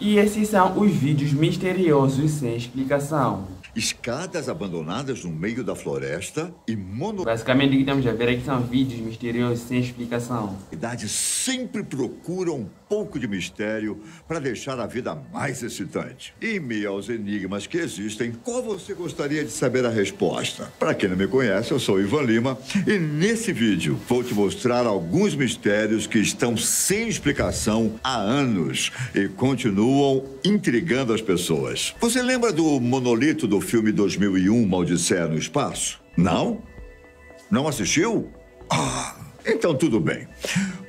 E esses são os vídeos misteriosos sem explicação. Escadas abandonadas no meio da floresta e Basicamente, o que estamos a ver aqui são vídeos misteriosos sem explicação. Cidade sempre procura um pouco de mistério para deixar a vida mais excitante. Em meio aos enigmas que existem, qual você gostaria de saber a resposta? Para quem não me conhece, eu sou Ivan Lima e nesse vídeo vou te mostrar alguns mistérios que estão sem explicação há anos e continuam intrigando as pessoas. Você lembra do monolito do filme 2001, Uma Odisseia no Espaço? Não? Não assistiu? Então tudo bem.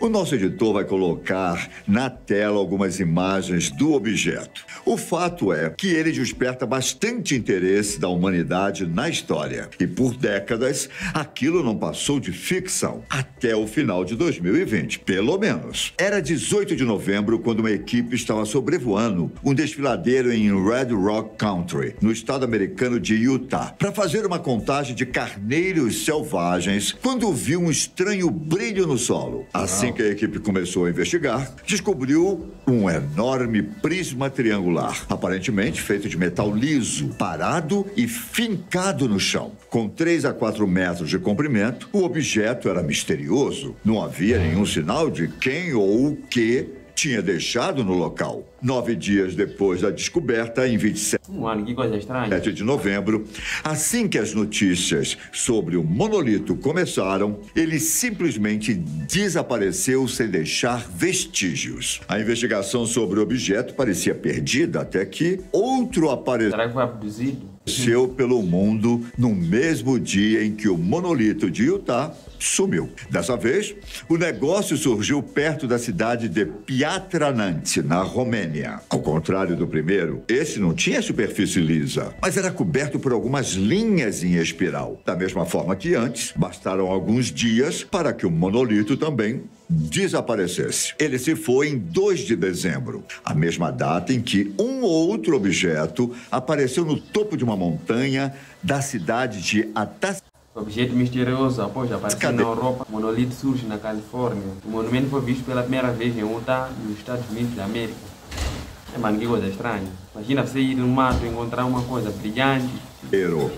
O nosso editor vai colocar na tela algumas imagens do objeto. O fato é que ele desperta bastante interesse da humanidade na história. E por décadas, aquilo não passou de ficção. Até o final de 2020, pelo menos. Era 18 de novembro quando uma equipe estava sobrevoando um desfiladeiro em Red Rock Country, no estado americano de Utah, para fazer uma contagem de carneiros selvagens, quando viu um estranho brilho no solo. Assim que a equipe começou a investigar, descobriu um enorme prisma triangular, aparentemente feito de metal liso, parado e fincado no chão. Com 3 a 4 metros de comprimento, o objeto era misterioso. Não havia nenhum sinal de quem ou o que tinha deixado no local. 9 dias depois da descoberta, em 27 que coisa estranha. de novembro, assim que as notícias sobre o monolito começaram, ele simplesmente desapareceu sem deixar vestígios. A investigação sobre o objeto parecia perdida até que outro apareceu. Será que foi abduzido? Pelo mundo no mesmo dia em que o monolito de Utah sumiu. Dessa vez, o negócio surgiu perto da cidade de Piatrananti, na Romênia. Ao contrário do primeiro, esse não tinha superfície lisa, mas era coberto por algumas linhas em espiral. Da mesma forma que antes, bastaram alguns dias para que o monolito também desaparecesse. Ele se foi em 2 de dezembro, a mesma data em que um outro objeto apareceu no topo de uma montanha da cidade de Atas. Objeto misterioso após aparecer na Europa. O monolito surge na Califórnia. O monumento foi visto pela primeira vez em Utah, nos Estados Unidos da América. Mano, que coisa estranha. Imagina você ir no mato e encontrar uma coisa brilhante.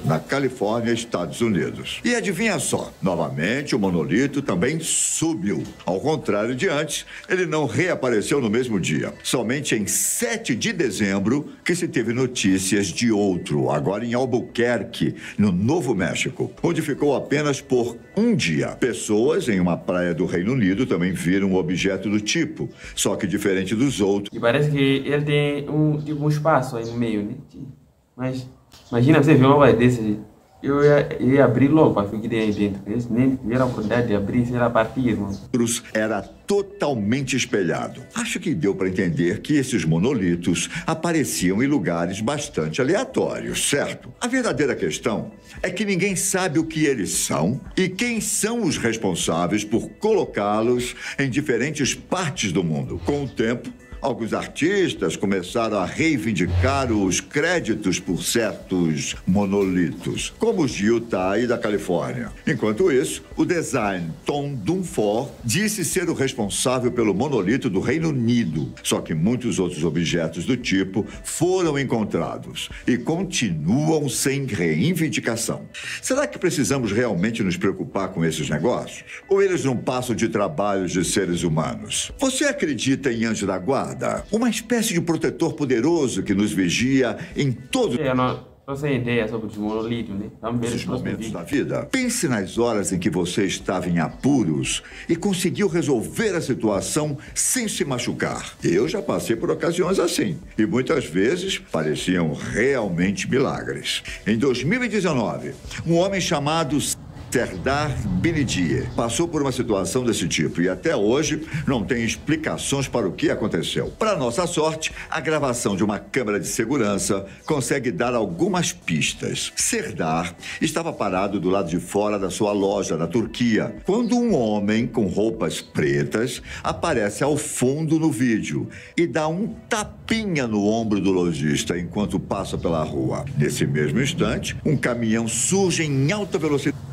Na Califórnia, Estados Unidos. E adivinha só, novamente o monolito também sumiu. Ao contrário de antes, ele não reapareceu no mesmo dia. Somente em 7 de dezembro que se teve notícias de outro, agora em Albuquerque, no Novo México, onde ficou apenas por um dia. Pessoas em uma praia do Reino Unido também viram um objeto do tipo, só que diferente dos outros. E parece que ele tem um espaço aí no meio, né? Mas imagina você ver uma coisa desse, eu ia abrir logo para ficar aí dentro. Esse nem tiver a oportunidade de abrir, será partir, mano. Era totalmente espelhado. Acho que deu para entender que esses monolitos apareciam em lugares bastante aleatórios, certo? A verdadeira questão é que ninguém sabe o que eles são e quem são os responsáveis por colocá-los em diferentes partes do mundo. Com o tempo, alguns artistas começaram a reivindicar os créditos por certos monolitos, como os de Utah e da Califórnia. Enquanto isso, o design Tom Dunford disse ser o responsável pelo monolito do Reino Unido. Só que muitos outros objetos do tipo foram encontrados e continuam sem reivindicação. Será que precisamos realmente nos preocupar com esses negócios? Ou eles não passam de trabalhos de seres humanos? Você acredita em anjo da guarda? Uma espécie de protetor poderoso que nos vigia em todos não sei ideia sobre os monolitos, né? Vamos ver os momentos da vida. Pense nas horas em que você estava em apuros e conseguiu resolver a situação sem se machucar. Eu já passei por ocasiões assim e muitas vezes pareciam realmente milagres. Em 2019, um homem chamado Serdar Bilidie passou por uma situação desse tipo e até hoje não tem explicações para o que aconteceu. Para nossa sorte, a gravação de uma câmera de segurança consegue dar algumas pistas. Serdar estava parado do lado de fora da sua loja na Turquia quando um homem com roupas pretas aparece ao fundo no vídeo e dá um tapinha no ombro do lojista enquanto passa pela rua. Nesse mesmo instante, um caminhão surge em alta velocidade.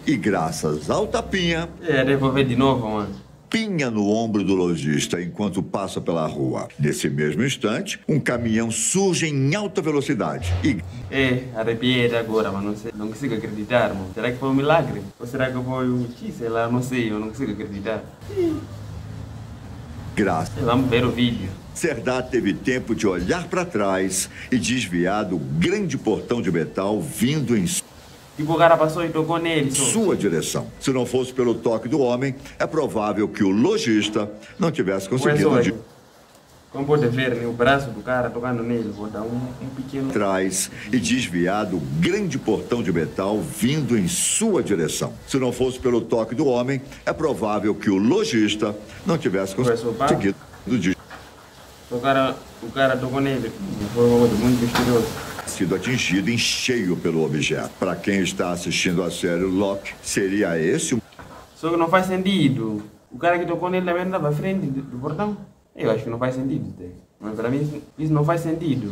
E graças ao tapinha... devolver de novo, mano. pinha no ombro do lojista enquanto passa pela rua. Nesse mesmo instante, um caminhão surge em alta velocidade e... arrepiei agora, mas não sei, não consigo acreditar, mano. Será que foi um milagre? Ou será que foi um X? Sei lá, não sei, eu não consigo acreditar. Graças. Vamos ver o vídeo. Serdar teve tempo de olhar para trás e desviar do grande portão de metal vindo em Tipo, o cara passou e tocou nele. sua direção. Se não fosse pelo toque do homem, é provável que o lojista não tivesse conseguido como pode ver, né, o braço do cara tocando nele, vou dar um pequeno... trás e desviar do grande portão de metal vindo em sua direção. Se não fosse pelo toque do homem, é provável que o lojista não tivesse conseguido O cara tocou nele. Foi uma coisa muito misteriosa. Sido atingido em cheio pelo objeto. Para quem está assistindo a série Locke, seria esse o... Só que não faz sentido. O cara que tocou nele também estava à frente do portão. Eu acho que não faz sentido. Mas para mim isso não faz sentido.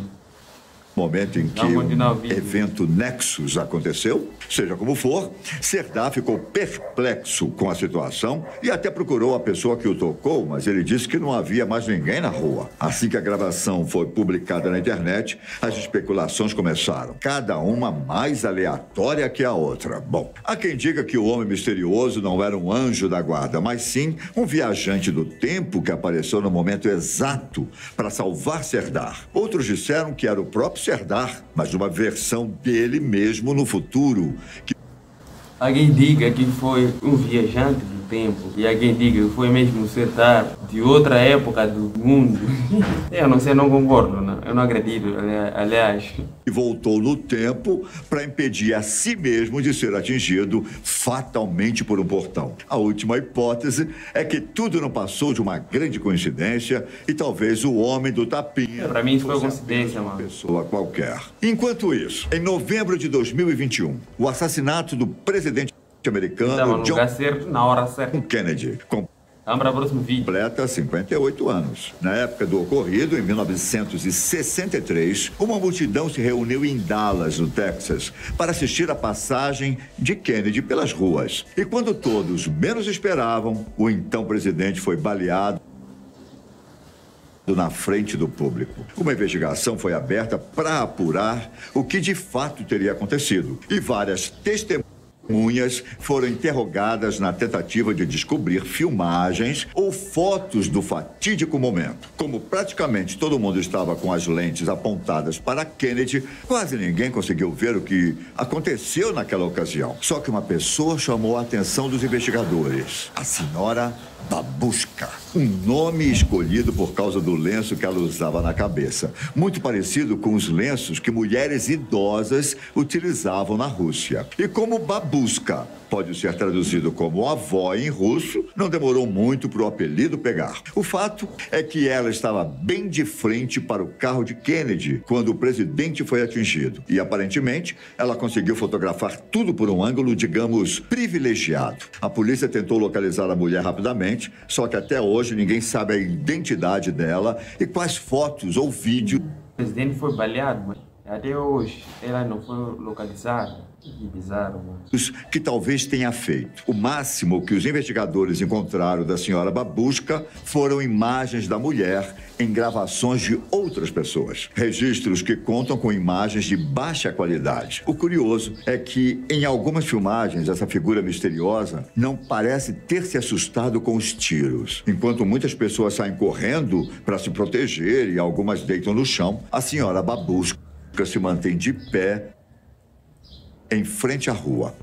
Momento em que o evento Nexus aconteceu, seja como for, Serdar ficou perplexo com a situação e até procurou a pessoa que o tocou, mas ele disse que não havia mais ninguém na rua. Assim que a gravação foi publicada na internet, as especulações começaram, cada uma mais aleatória que a outra. Bom, há quem diga que o homem misterioso não era um anjo da guarda, mas sim um viajante do tempo que apareceu no momento exato para salvar Serdar. Outros disseram que era o próprio Serdar, mas uma versão dele mesmo no futuro. Alguém diga que foi um viajante do tempo e alguém diga que foi mesmo o Serdar de outra época do mundo. Eu não sei, eu não concordo, não. Eu não acredito, aliás. E voltou no tempo para impedir a si mesmo de ser atingido fatalmente por um portão. A última hipótese é que tudo não passou de uma grande coincidência e talvez o homem do tapinha... Para mim isso foi coincidência, mano. Pessoa qualquer. Enquanto isso, em novembro de 2021, o assassinato do presidente americano John certo, na hora certa. Kennedy vamos para o próximo vídeo. Completa 58 anos. Na época do ocorrido, em 1963, uma multidão se reuniu em Dallas, no Texas, para assistir à passagem de Kennedy pelas ruas. E quando todos menos esperavam, o então presidente foi baleado na frente do público. Uma investigação foi aberta para apurar o que de fato teria acontecido. E várias testemunhas foram interrogadas na tentativa de descobrir filmagens ou fotos do fatídico momento. Como praticamente todo mundo estava com as lentes apontadas para Kennedy, quase ninguém conseguiu ver o que aconteceu naquela ocasião. Só que uma pessoa chamou a atenção dos investigadores: a senhora Babushka, um nome escolhido por causa do lenço que ela usava na cabeça, muito parecido com os lenços que mulheres idosas utilizavam na Rússia. E como Babushka pode ser traduzido como avó em russo, não demorou muito para o apelido pegar. O fato é que ela estava bem de frente para o carro de Kennedy quando o presidente foi atingido. E, aparentemente, ela conseguiu fotografar tudo por um ângulo, digamos, privilegiado. A polícia tentou localizar a mulher rapidamente, só que até hoje ninguém sabe a identidade dela e quais fotos ou vídeos... O presidente foi baleado, mas até hoje ela não foi localizada. Que bizarro, mano. Que talvez tenha feito. O máximo que os investigadores encontraram da senhora Babushka foram imagens da mulher em gravações de outras pessoas. Registros que contam com imagens de baixa qualidade. O curioso é que, em algumas filmagens, essa figura misteriosa não parece ter se assustado com os tiros. Enquanto muitas pessoas saem correndo para se proteger e algumas deitam no chão, a senhora Babushka se mantém de pé em frente à rua.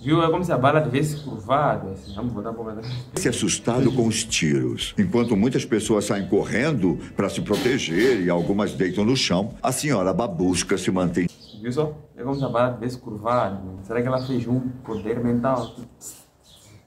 Viu? É como se a bala tivesse curvado. Assim. Vamos botar um pouco atrás. Se assustado com os tiros. Enquanto muitas pessoas saem correndo para se proteger e algumas deitam no chão, a senhora Babushka se mantém... Viu só? É como se a bala tivesse curvado. Será que ela fez um poder mental?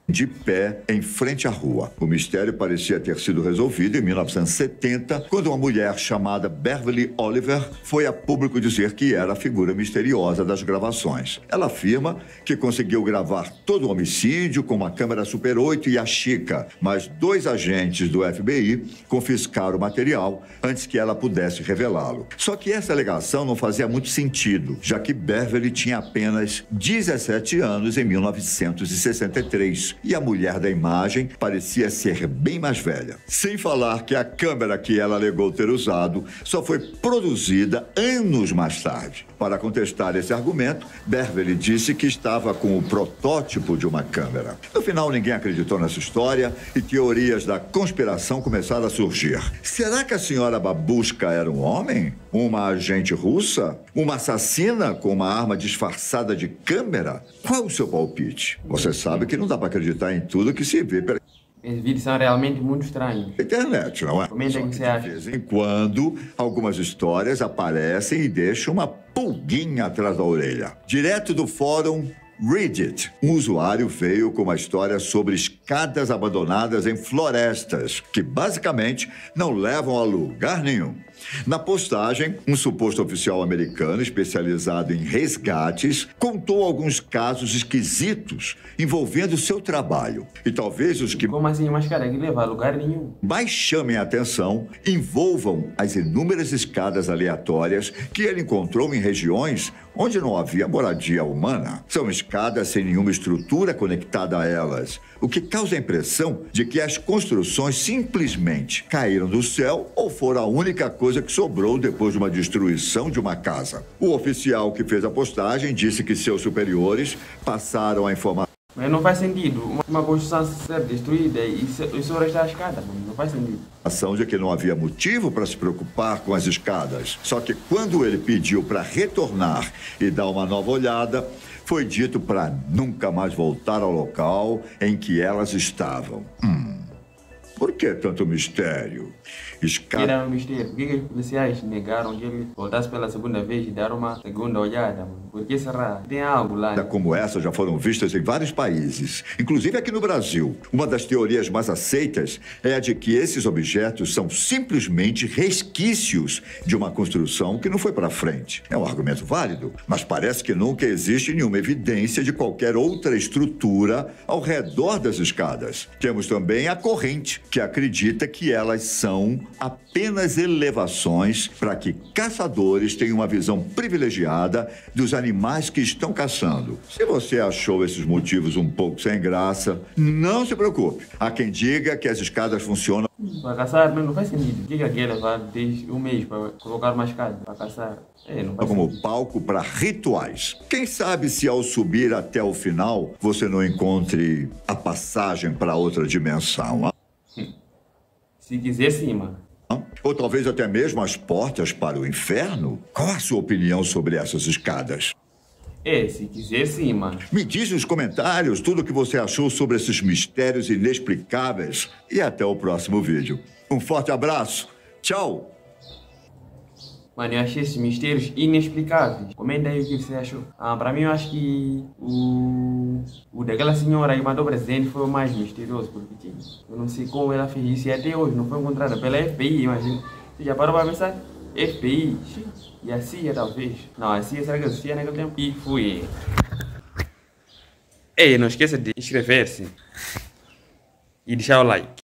De pé em frente à rua. O mistério parecia ter sido resolvido em 1970, quando uma mulher chamada Beverly Oliver foi a público dizer que era a figura misteriosa das gravações. Ela afirma que conseguiu gravar todo o homicídio com uma câmera Super 8 e a Chica, mas 2 agentes do FBI confiscaram o material antes que ela pudesse revelá-lo. Só que essa alegação não fazia muito sentido, já que Beverly tinha apenas 17 anos em 1963. e a mulher da imagem parecia ser bem mais velha. Sem falar que a câmera que ela alegou ter usado só foi produzida anos mais tarde. Para contestar esse argumento, Beverly disse que estava com o protótipo de uma câmera. No final, ninguém acreditou nessa história e teorias da conspiração começaram a surgir. Será que a senhora Babushka era um homem? Uma agente russa? Uma assassina com uma arma disfarçada de câmera? Qual o seu palpite? Você sabe que não dá para acreditar em tudo que se vê pela Esses vídeos são realmente muito estranhos. internet, não é? Comenta aí o que você acha. De vez em quando, algumas histórias aparecem e deixam uma pulguinha atrás da orelha. Direto do fórum Reddit, um usuário veio com uma história sobre escadas abandonadas em florestas, que basicamente não levam a lugar nenhum. Na postagem, um suposto oficial americano especializado em resgates contou alguns casos esquisitos envolvendo seu trabalho. E talvez os que Como assim? Mas, cara, que leva a lugar nenhum. mais chamem a atenção envolvam as inúmeras escadas aleatórias que ele encontrou em regiões onde não havia moradia humana. São escadas sem nenhuma estrutura conectada a elas, o que causa a impressão de que as construções simplesmente caíram do céu ou foram a única coisa que sobrou depois de uma destruição de uma casa. O oficial que fez a postagem disse que seus superiores passaram a informação Mas não faz sentido. Uma construção ser destruída e só restar a escada, mano. Não faz sentido. de que não havia motivo para se preocupar com as escadas. Só que quando ele pediu para retornar e dar uma nova olhada, foi dito para nunca mais voltar ao local em que elas estavam. Por que tanto mistério? Era um mistério. Por que os policiais negaram que ele voltasse pela segunda vez e dar uma segunda olhada, mano? Por que será? Tem algo lá. Como essa já foram vistas em vários países, inclusive aqui no Brasil. Uma das teorias mais aceitas é a de que esses objetos são simplesmente resquícios de uma construção que não foi para frente. É um argumento válido, mas parece que nunca existe nenhuma evidência de qualquer outra estrutura ao redor das escadas. Temos também a corrente, que acredita que elas são apenas elevações para que caçadores tenham uma visão privilegiada dos animais que estão caçando. Se você achou esses motivos um pouco sem graça, não se preocupe. Há quem diga que as escadas funcionam Para caçar, mas não faz sentido. Por que aquele levar desde um mês para colocar uma escada para caçar? Não faz como sentido. palco para rituais. Quem sabe se ao subir até o final você não encontre a passagem para outra dimensão? Se quiser, sim, mano. Ou talvez até mesmo as portas para o inferno? Qual a sua opinião sobre essas escadas? Se quiser, sim, mano. Me diz nos comentários tudo o que você achou sobre esses mistérios inexplicáveis. E até o próximo vídeo. Um forte abraço. Tchau. Mano, eu achei esses mistérios inexplicáveis. Comenta aí o que você achou. Pra mim, eu acho que o daquela senhora que mandou o presente foi o mais misterioso, porque eu não sei como ela fez isso e até hoje não foi encontrada pela FBI, imagina. Você já parou para pensar? FBI? E a CIA, talvez. Não, a CIA, será que existia naquele tempo? E fui. Ei, não esqueça de inscrever-se e deixar o like.